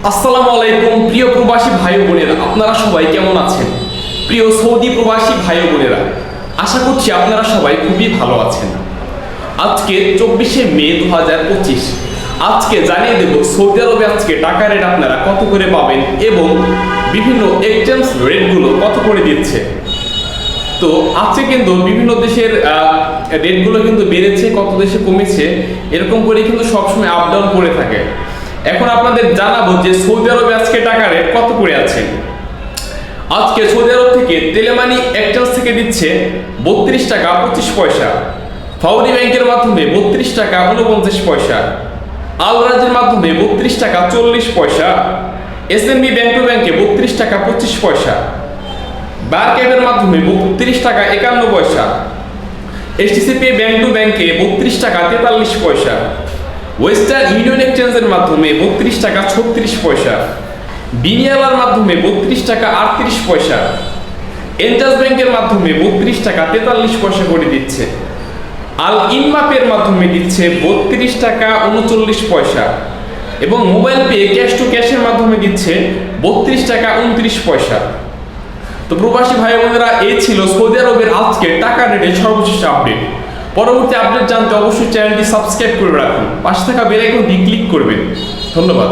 আসসালামু আলাইকুম প্রিয় প্রবাসী ভাই বোনেরা, আপনারা সবাই কেমন আছেন? প্রিয় সৌদি প্রবাসী ভাই বোনেরা, আশা করছি আপনারা সবাই খুবই ভালো আছেন। আজকে 24শে মে 2025। আজকে জানিয়ে দেব সৌদি আরবে আজকে টাকা রেট আপনারা কত করে পাবেন এবং বিভিন্ন এক্সচেঞ্জ রেটগুলো কত করে দিচ্ছে। তো আজকে কিন্তু বিভিন্ন দেশের রেটগুলো কিন্তু বেড়েছে, কত দেশে কমেছে, এরকম করে কিন্তু সবসময় আপ ডাউন করে থাকে। এখন আপনাদের জানাবো যে সৌদি আরবে আজকে টাকা রেট কত করে আছে। আজকে সৌদি আরব থেকে তেলেমানি এক্সচেঞ্জ থেকে দিচ্ছে 32 টাকা 25 পয়সা, ফাউরি ব্যাংকের মাধ্যমে 32 টাকা 49 পয়সা, আল রাজের মাধ্যমে 32 টাকা 40 পয়সা, এসএমবি ব্যাংক টু ব্যাংকে 32 টাকা 25 পয়সা, বার ক্যাবের মাধ্যমে 32 টাকা 51 পয়সা, এসটিসিপি ব্যাংক টু ব্যাংকে 32 টাকা 43 পয়সা, ওয়েস্টার্ন ইউনিয়ন এক্সচেঞ্জের মাধ্যমে 32 টাকা 36 পয়সা, বিনিয়ালার মাধ্যমে 32 টাকা 38 পয়সা, এন্টাস ব্যাংকের মাধ্যমে 32 টাকা 43 পয়সা করে দিচ্ছে, আল ইনমাপের মাধ্যমে দিচ্ছে 32 টাকা 39 পয়সা এবং মোবাইল পে ক্যাশ টু ক্যাশের মাধ্যমে দিচ্ছে 32 টাকা 29 পয়সা। তো প্রবাসী ভাই বোনেরা, এই ছিল সৌদি আরবের আজকে টাকা রেটের সর্বশেষ আপডেট। পরবর্তী আপডেট জানতে অবশ্যই চ্যানেলটি সাবস্ক্রাইব করে রাখুন, পাশে থাকা বেল আইকনটি ক্লিক করবেন। ধন্যবাদ।